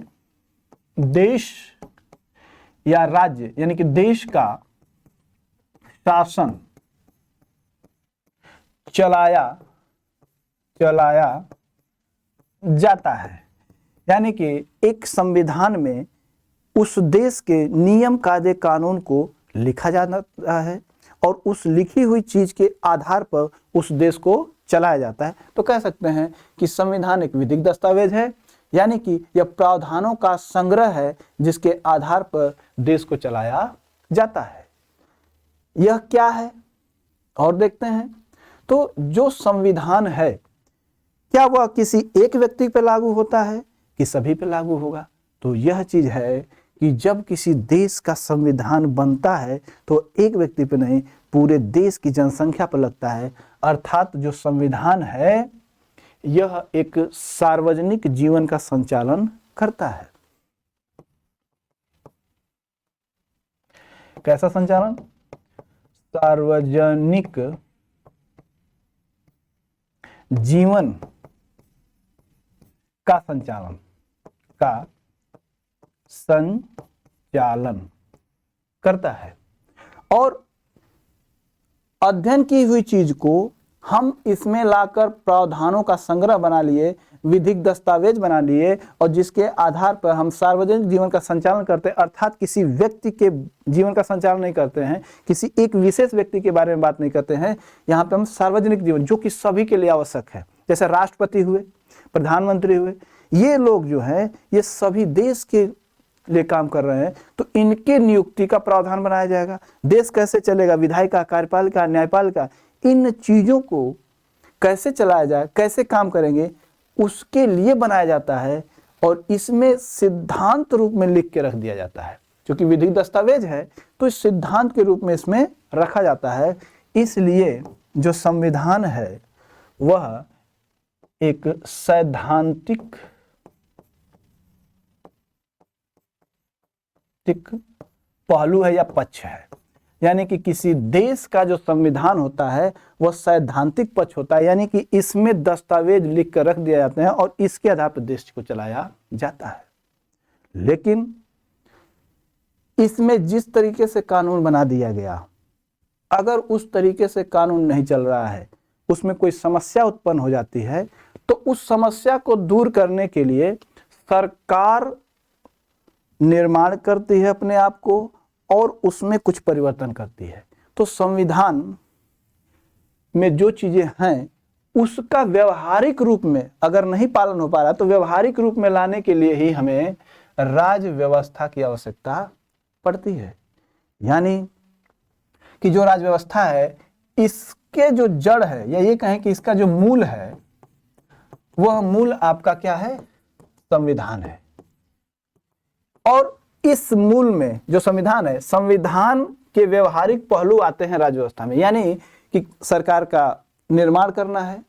देश या राज्य, यानी कि देश का शासन चलाया जाता है। यानी कि एक संविधान में उस देश के नियम कायदे कानून को लिखा जाता है और उस लिखी हुई चीज के आधार पर उस देश को चलाया जाता है। तो कह सकते हैं कि संविधान एक विधिक दस्तावेज है, यानी कि यह प्रावधानों का संग्रह है जिसके आधार पर देश को चलाया जाता है। यह क्या है और देखते हैं। तो जो संविधान है, क्या वह किसी एक व्यक्ति पर लागू होता है कि सभी पर लागू होगा? तो यह चीज है कि जब किसी देश का संविधान बनता है तो एक व्यक्ति पर नहीं, पूरे देश की जनसंख्या पर लगता है। अर्थात जो संविधान है यह एक सार्वजनिक जीवन का संचालन करता है। कैसा संचालन? सार्वजनिक जीवन का संचालन करता है। और अध्ययन की हुई चीज को हम इसमें लाकर प्रावधानों का संग्रह बना लिए, विधिक दस्तावेज बना लिए, और जिसके आधार पर हम सार्वजनिक जीवन का संचालन करते हैं। अर्थात किसी व्यक्ति के जीवन का संचालन नहीं करते हैं, किसी एक विशेष व्यक्ति के बारे में बात नहीं करते हैं। यहाँ पे हम सार्वजनिक जीवन, जो कि सभी के लिए आवश्यक है, जैसे राष्ट्रपति हुए, प्रधानमंत्री हुए, ये लोग जो है ये सभी देश के लिए काम कर रहे हैं, तो इनके नियुक्ति का प्रावधान बनाया जाएगा। देश कैसे चलेगा, विधायिका, कार्यपालिका, न्यायपालिका, इन चीजों को कैसे चलाया जाए, कैसे काम करेंगे, उसके लिए बनाया जाता है। और इसमें सिद्धांत रूप में लिख के रख दिया जाता है। क्योंकि विधिक दस्तावेज है तो इस सिद्धांत के रूप में इसमें रखा जाता है। इसलिए जो संविधान है वह एक सैद्धांतिक पहलू है या पक्ष है। यानी कि किसी देश का जो संविधान होता है वह सैद्धांतिक पक्ष होता है, यानी कि इसमें दस्तावेज लिख कर रख दिए जाते हैं और इसके आधार पर देश को चलाया जाता है। लेकिन इसमें जिस तरीके से कानून बना दिया गया, अगर उस तरीके से कानून नहीं चल रहा है, उसमें कोई समस्या उत्पन्न हो जाती है, तो उस समस्या को दूर करने के लिए सरकार निर्माण करती है अपने आप को और उसमें कुछ परिवर्तन करती है। तो संविधान में जो चीजें हैं उसका व्यवहारिक रूप में अगर नहीं पालन हो पा रहा, तो व्यवहारिक रूप में लाने के लिए ही हमें राज्य व्यवस्था की आवश्यकता पड़ती है। यानी कि जो राज्य व्यवस्था है, इसके जो जड़ है, या ये कहें कि इसका जो मूल है, वह मूल आपका क्या है? संविधान है। और इस मूल में जो संविधान है, संविधान के व्यवहारिक पहलू आते हैं राज्य व्यवस्था में। यानी कि सरकार का निर्माण करना है,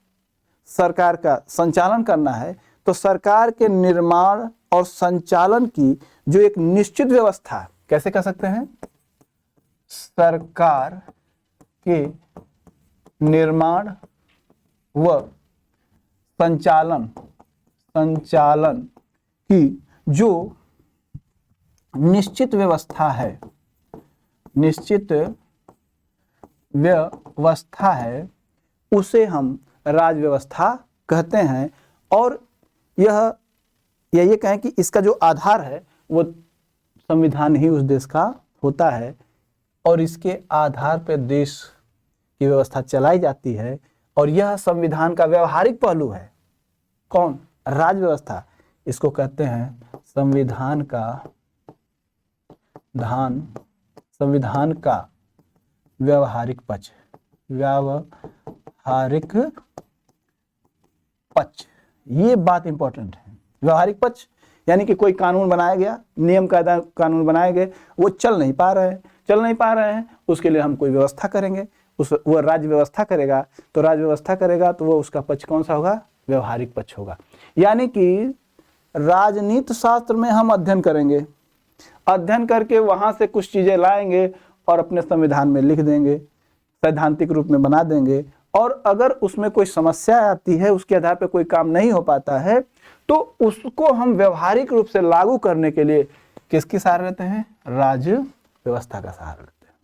सरकार का संचालन करना है, तो सरकार के निर्माण और संचालन की जो एक निश्चित व्यवस्था, कैसे कह सकते हैं? सरकार के निर्माण व संचालन की जो निश्चित व्यवस्था है, उसे हम राज्य व्यवस्था कहते हैं। और ये कहें कि इसका जो आधार है वो संविधान ही उस देश का होता है और इसके आधार पर देश की व्यवस्था चलाई जाती है। और यह संविधान का व्यवहारिक पहलू है। कौन? राज्य व्यवस्था। इसको कहते हैं संविधान का व्यवहारिक पक्ष। ये बात इंपॉर्टेंट है। व्यवहारिक पक्ष यानी कि कोई कानून बनाया गया, नियम कायदा कानून बनाए गए, वो चल नहीं पा रहे हैं, उसके लिए हम कोई व्यवस्था करेंगे, वो राज्य व्यवस्था करेगा। तो राज्य व्यवस्था करेगा तो वो उसका पक्ष कौन सा होगा? व्यवहारिक पक्ष होगा। यानी कि राजनीति शास्त्र में हम अध्ययन करेंगे, अध्ययन करके वहां से कुछ चीजें लाएंगे और अपने संविधान में लिख देंगे, सैद्धांतिक रूप में बना देंगे। और अगर उसमें कोई समस्या आती है, उसके आधार पर कोई काम नहीं हो पाता है, तो उसको हम व्यवहारिक रूप से लागू करने के लिए किसकी सहारा लेते हैं? राज्य व्यवस्था का सहारा लेते हैं।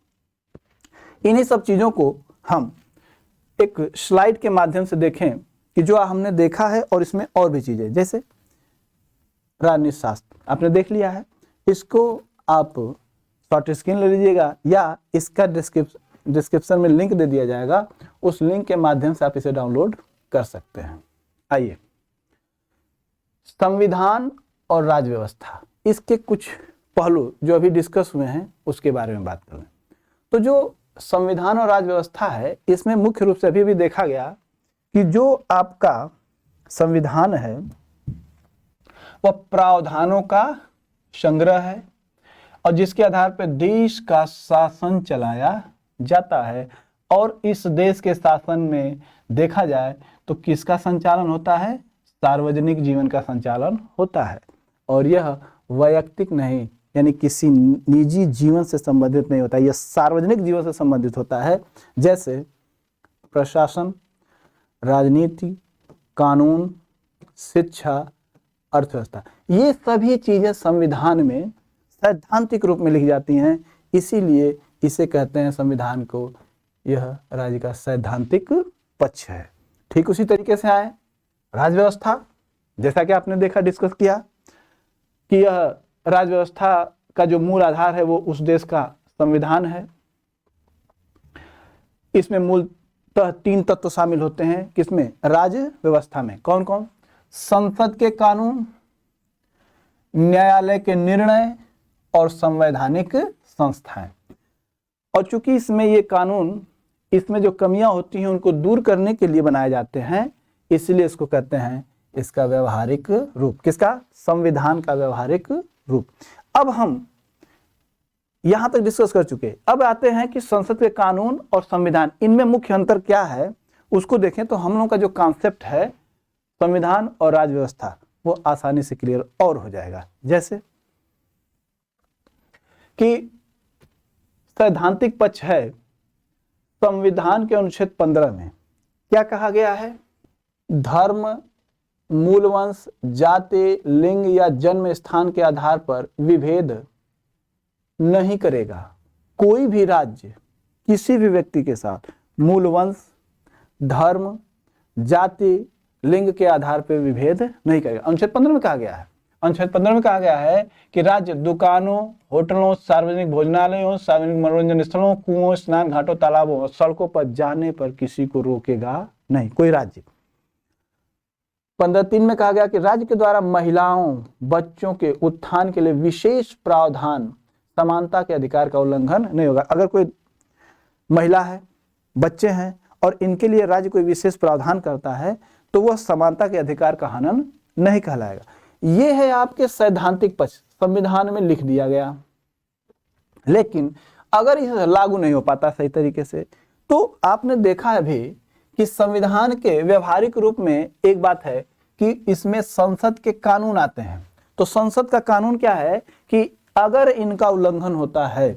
इन्हीं सब चीजों को हम एक स्लाइड के माध्यम से देखें कि जो हमने देखा है और इसमें और भी चीजें, जैसे राजनीति शास्त्र आपने देख लिया है, इसको आप शॉर्ट स्क्रीन ले लीजिएगा या इसका डिस्क्रिप्शन में लिंक दे दिया जाएगा, उस लिंक के माध्यम से आप इसे डाउनलोड कर सकते हैं। आइए, संविधान और राज्य व्यवस्था, इसके कुछ पहलू जो अभी डिस्कस हुए हैं उसके बारे में बात कर लें। तो जो संविधान और राज्य व्यवस्था है, इसमें मुख्य रूप से अभी भी देखा गया कि जो आपका संविधान है वह प्रावधानों का संग्रह है और जिसके आधार पर देश का शासन चलाया जाता है। और इस देश के शासन में देखा जाए तो किसका संचालन होता है? सार्वजनिक जीवन का संचालन होता है, और यह वैयक्तिक नहीं, यानी किसी निजी जीवन से संबंधित नहीं होता, यह सार्वजनिक जीवन से संबंधित होता है। जैसे प्रशासन, राजनीति, कानून, शिक्षा, अर्थव्यवस्था, ये सभी चीजें संविधान में सैद्धांतिक रूप में लिखी जाती हैं, इसीलिए इसे कहते हैं संविधान को, यह राज्य का सैद्धांतिक पक्ष है। ठीक उसी तरीके से आए राज्य व्यवस्था, जैसा कि आपने देखा, डिस्कस किया कि यह राज्य व्यवस्था का जो मूल आधार है वो उस देश का संविधान है। इसमें मूलतः 3 तत्व शामिल होते हैं। किसमें? राज्य व्यवस्था में। कौन कौन? संसद के कानून, न्यायालय के निर्णय और संवैधानिक संस्थाएं। और चूंकि इसमें ये कानून, इसमें जो कमियां होती हैं उनको दूर करने के लिए बनाए जाते हैं, इसलिए इसको कहते हैं इसका व्यवहारिक रूप। किसका? संविधान का व्यवहारिक रूप। अब हम यहां तक डिस्कस कर चुके, अब आते हैं कि संसद के कानून और संविधान, इनमें मुख्य अंतर क्या है उसको देखें तो हम लोग का जो कॉन्सेप्ट है संविधान और राज्य व्यवस्था वो आसानी से क्लियर और हो जाएगा। जैसे कि सैद्धांतिक पक्ष है, संविधान के अनुच्छेद 15 में क्या कहा गया है? धर्म, मूलवंश, जाति, लिंग या जन्म स्थान के आधार पर विभेद नहीं करेगा। कोई भी राज्य किसी भी व्यक्ति के साथ मूलवंश, धर्म, जाति, लिंग के आधार पर विभेद नहीं करेगा। अनुच्छेद 15 में कहा गया है। अनुच्छेद 15 में कहा गया है कि राज्य दुकानों, होटलों, सार्वजनिक भोजनालयों, सार्वजनिक मनोरंजन स्थलों, कुओं, स्नान घाटों, तालाबों और सड़कों पर जाने पर किसी को रोकेगा नहीं, कोई राज्य। 15(3) में कहा गया कि राज्य के द्वारा महिलाओं, बच्चों के उत्थान के लिए विशेष प्रावधान, समानता के अधिकार का उल्लंघन नहीं होगा। अगर कोई महिला है, बच्चे हैं और इनके लिए राज्य कोई विशेष प्रावधान करता है तो वह समानता के अधिकार का हनन नहीं कहलाएगा। ये है आपके सैद्धांतिक पक्ष, संविधान में लिख दिया गया। लेकिन अगर यह लागू नहीं हो पाता सही तरीके से, तो आपने देखा है अभी कि संविधान के व्यवहारिक रूप में एक बात है कि इसमें संसद के कानून आते हैं। तो संसद का कानून क्या है कि अगर इनका उल्लंघन होता है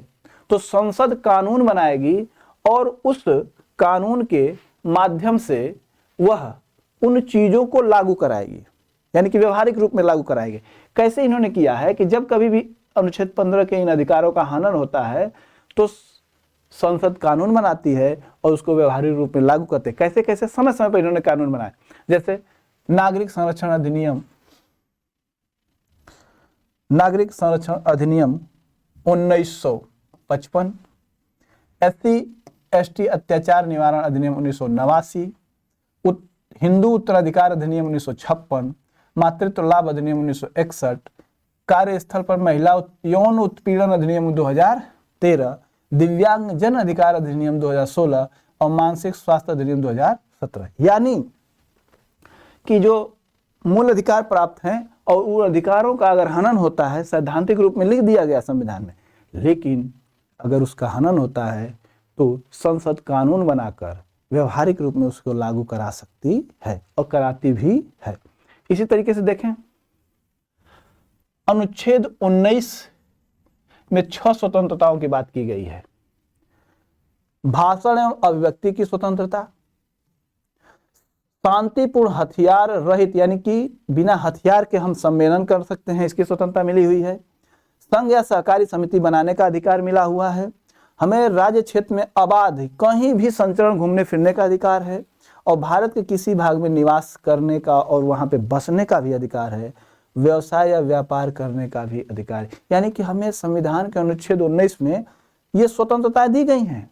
तो संसद कानून बनाएगी और उस कानून के माध्यम से वह उन चीजों को लागू कराएगी, यानी कि व्यवहारिक रूप में लागू कराएगी। कैसे इन्होंने किया है कि जब कभी भी अनुच्छेद 15 के इन अधिकारों का हनन होता है तो संसद कानून बनाती है और उसको व्यवहारिक रूप में लागू करते हैं। कैसे कैसे? समय समय पर इन्होंने कानून बनाए। जैसे नागरिक संरक्षण अधिनियम 1955, SC/ST अत्याचार निवारण अधिनियम 1989, हिंदू उत्तराधिकार अधिनियम 1956, मातृत्व लाभ अधिनियम 1961, कार्यस्थल पर महिला यौन उत्पीड़न अधिनियम 2013, दिव्यांग जन अधिकार अधिनियम 2016 और मानसिक स्वास्थ्य अधिनियम 2017। यानी कि जो मूल अधिकार प्राप्त हैं और उन अधिकारों का अगर हनन होता है, सैद्धांतिक रूप में लिख दिया गया संविधान में, लेकिन अगर उसका हनन होता है तो संसद कानून बनाकर व्यवहारिक रूप में उसको लागू करा सकती है और कराती भी है। इसी तरीके से देखें, अनुच्छेद 19 में 6 स्वतंत्रताओं की बात की गई है। भाषण एवं अभिव्यक्ति की स्वतंत्रता, शांतिपूर्ण हथियार रहित यानी कि बिना हथियार के हम सम्मेलन कर सकते हैं, इसकी स्वतंत्रता मिली हुई है। संघ या सहकारी समिति बनाने का अधिकार मिला हुआ है। हमें राज्य क्षेत्र में आबाद कहीं भी संचरण घूमने फिरने का अधिकार है और भारत के किसी भाग में निवास करने का और वहाँ पे बसने का भी अधिकार है, व्यवसाय या व्यापार करने का भी अधिकार है। यानी कि हमें संविधान के अनुच्छेद 19 में ये स्वतंत्रताएं दी गई हैं,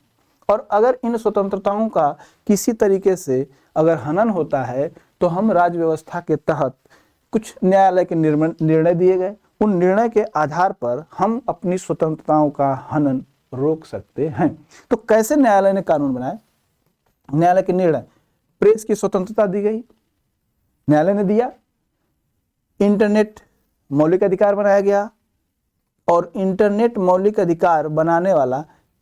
और अगर इन स्वतंत्रताओं का किसी तरीके से अगर हनन होता है तो हम राज्य व्यवस्था के तहत कुछ न्यायालय के निर्णय दिए गए, उन निर्णय के आधार पर हम अपनी स्वतंत्रताओं का हनन रोक सकते हैं। तो कैसे न्यायालय ने कानून बनाए? न्यायालय के निर्णय, प्रेस की स्वतंत्रता दी गई, न्यायालय ने दिया। इंटरनेट मौलिक अधिकार बनाया गया, और इंटरनेट मौलिक अधिकार बनाने वाला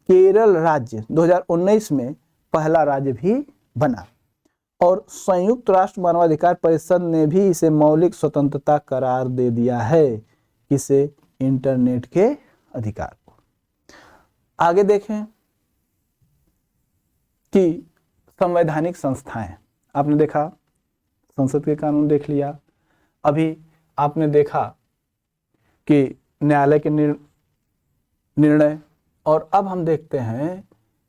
केरल राज्य 2019 में पहला राज्य भी बना, और संयुक्त राष्ट्र मानवाधिकार परिषद ने भी इसे मौलिक स्वतंत्रता करार दे दिया है, किसे? इंटरनेट के अधिकार को। आगे देखें कि संवैधानिक संस्थाएं, आपने देखा संसद के कानून देख लिया, अभी आपने देखा कि न्यायालय के निर्णय, और अब हम देखते हैं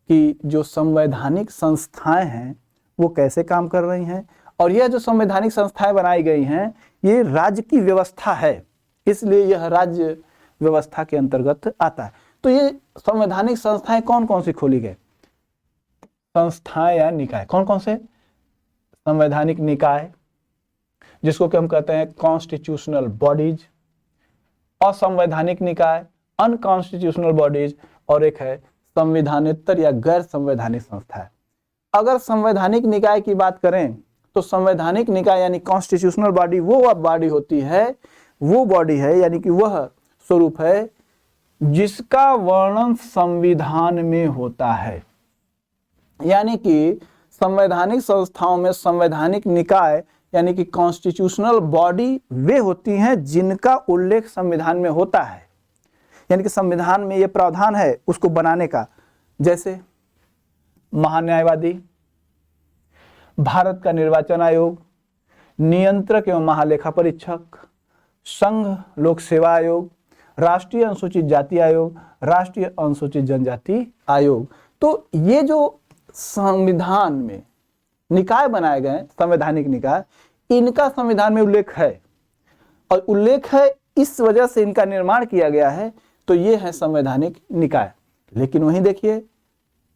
कि जो संवैधानिक संस्थाएं हैं वो कैसे काम कर रही हैं। और यह जो संवैधानिक संस्थाएं बनाई गई हैं ये राज्य की व्यवस्था है, इसलिए यह राज्य व्यवस्था के अंतर्गत आता है। तो ये संवैधानिक संस्थाएं कौन कौन सी खोली गई? संस्थाएं या निकाय, कौन कौन से? संवैधानिक निकाय, जिसको कि हम कहते हैं कॉन्स्टिट्यूशनल बॉडीज, असंवैधानिक निकाय अनकॉन्स्टिट्यूशनल बॉडीज, और एक है संविधानेतर या गैर संवैधानिक संस्थाएं। अगर संवैधानिक निकाय की बात करें तो संवैधानिक निकाय यानी कॉन्स्टिट्यूशनल बॉडी वो बॉडी होती है, वो बॉडी है यानी कि वह स्वरूप है जिसका वर्णन संविधान में होता है। यानी कि संवैधानिक संस्थाओं में संवैधानिक निकाय यानी कि कॉन्स्टिट्यूशनल बॉडी वे होती हैं जिनका उल्लेख संविधान में होता है, यानी कि संविधान में ये प्रावधान है उसको बनाने का। जैसे महान्यायवादी, भारत का निर्वाचन आयोग, नियंत्रक एवं महालेखा परीक्षक, संघ लोक सेवा आयोग, राष्ट्रीय अनुसूचित जाति आयोग, राष्ट्रीय अनुसूचित जनजाति आयोग। तो ये जो संविधान में निकाय बनाए गए संवैधानिक निकाय, इनका संविधान में उल्लेख है, और उल्लेख है इस वजह से इनका निर्माण किया गया है, तो ये है संवैधानिक निकाय। लेकिन वहीं देखिए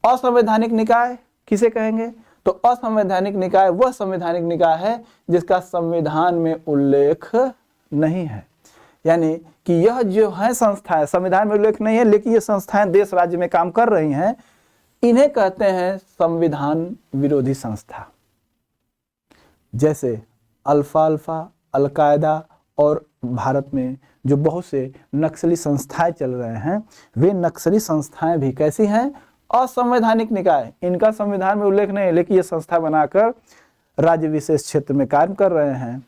असंवैधानिक निकाय किसे कहेंगे? तो असंवैधानिक निकाय वह संवैधानिक निकाय है जिसका संविधान में उल्लेख नहीं है, यानी कि यह जो है संस्थाएं संविधान में उल्लेख नहीं है लेकिन ये संस्थाएं देश राज्य में काम कर रही हैं, इन्हें कहते हैं संविधान विरोधी संस्था। जैसे अल्फा, अलकायदा, और भारत में जो बहुत से नक्सली संस्थाएं चल रहे हैं, वे नक्सली संस्थाएं भी कैसी हैं? असंवैधानिक निकाय। इनका संविधान में उल्लेख नहीं है लेकिन ये संस्था बनाकर राज्य विशेष क्षेत्र में कार्य कर रहे हैं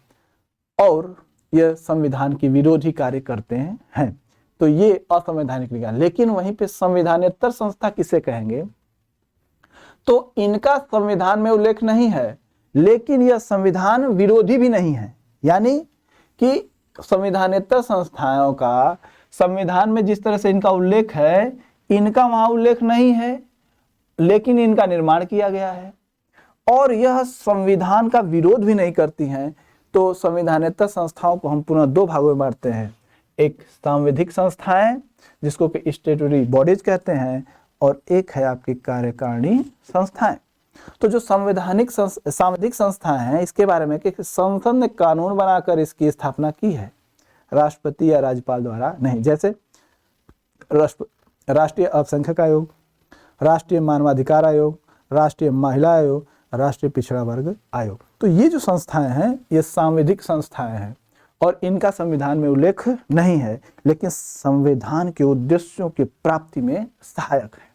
और यह संविधान की विरोधी कार्य करते हैं। तो ये असंवैधानिक निकाय। लेकिन वहीं पे संविधानेतर संस्था किसे कहेंगे? तो इनका संविधान में उल्लेख नहीं है लेकिन यह संविधान विरोधी भी नहीं है, यानी कि संविधानेतर संस्थाओं का संविधान में जिस तरह से इनका उल्लेख है, इनका वहां उल्लेख नहीं है लेकिन इनका निर्माण किया गया है, और यह संविधान का विरोध भी नहीं करती हैं। तो संविधानेतर संस्थाओं को हम पुनः दो भागों में बांटते हैं, एक सांविधिक संस्थाएं जिसको कि स्टैट्यूटरी बॉडीज कहते हैं, और एक है आपकी कार्यकारिणी संस्थाएं। तो जो सांविधिक संस्थाएं हैं इसके बारे में कि संसद ने कानून बनाकर इसकी स्थापना की है, राष्ट्रपति या राज्यपाल द्वारा नहीं। जैसे राष्ट्रीय अल्पसंख्यक आयोग, राष्ट्रीय मानवाधिकार आयोग, राष्ट्रीय महिला आयोग, राष्ट्रीय पिछड़ा वर्ग आयोग। तो ये जो संस्थाएं हैं ये सांविधिक संस्थाएं हैं और इनका संविधान में उल्लेख नहीं है लेकिन संविधान के उद्देश्यों की प्राप्ति में सहायक है।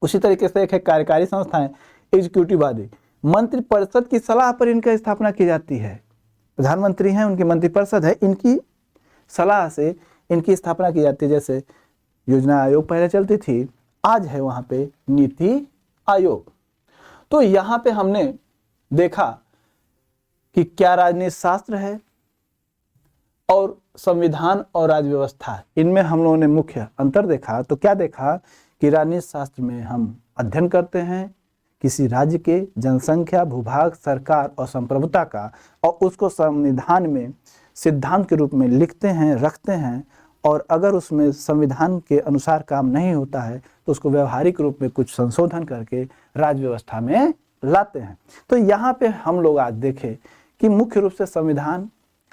उसी तरीके से एक है कार्यकारी संस्थाएं, एग्जीक्यूटिव बॉडी, मंत्रिपरिषद की सलाह पर इनका स्थापना की जाती है। प्रधानमंत्री हैं, उनकी मंत्रिपरिषद है, इनकी सलाह से इनकी स्थापना की जाती है। जैसे योजना आयोग पहले चलती थी, आज है वहां पे नीति आयोग। तो यहाँ पे हमने देखा कि क्या राजनीति शास्त्र है और संविधान और राज्य व्यवस्था, इनमें हम लोगों ने मुख्य अंतर देखा। तो क्या देखा कि राजनीति शास्त्र में हम अध्ययन करते हैं किसी राज्य के जनसंख्या, भूभाग, सरकार और संप्रभुता का, और उसको संविधान में सिद्धांत के रूप में लिखते हैं, रखते हैं, और अगर उसमें संविधान के अनुसार काम नहीं होता है तो उसको व्यवहारिक रूप में कुछ संशोधन करके राज्य व्यवस्था में लाते हैं। तो यहाँ पे हम लोग आज देखें कि मुख्य रूप से संविधान,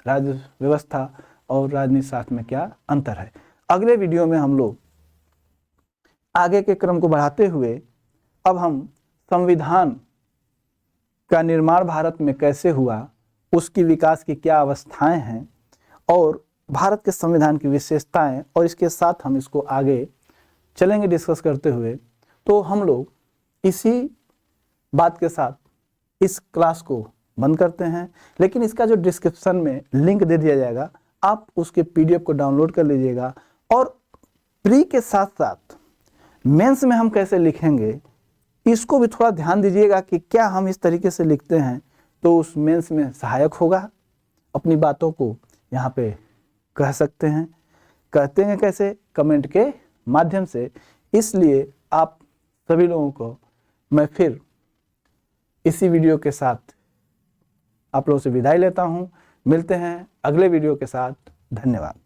राज्य व्यवस्था और राजनीति शास्त्र में क्या अंतर है। अगले वीडियो में हम लोग आगे के क्रम को बढ़ाते हुए अब हम संविधान का निर्माण भारत में कैसे हुआ, उसकी विकास की क्या अवस्थाएं हैं और भारत के संविधान की विशेषताएं, और इसके साथ हम इसको आगे चलेंगे डिस्कस करते हुए। तो हम लोग इसी बात के साथ इस क्लास को बंद करते हैं, लेकिन इसका जो डिस्क्रिप्शन में लिंक दे दिया जाएगा, आप उसके PDF को डाउनलोड कर लीजिएगा, और प्री के साथ साथ मेंस में हम कैसे लिखेंगे इसको भी थोड़ा ध्यान दीजिएगा कि क्या हम इस तरीके से लिखते हैं तो उस मेंस में सहायक होगा। अपनी बातों को यहाँ पे कह सकते हैं, कहते हैं कैसे, कमेंट के माध्यम से। इसलिए आप सभी लोगों को मैं फिर इसी वीडियो के साथ आप लोगों से विदाई लेता हूँ। मिलते हैं अगले वीडियो के साथ। धन्यवाद।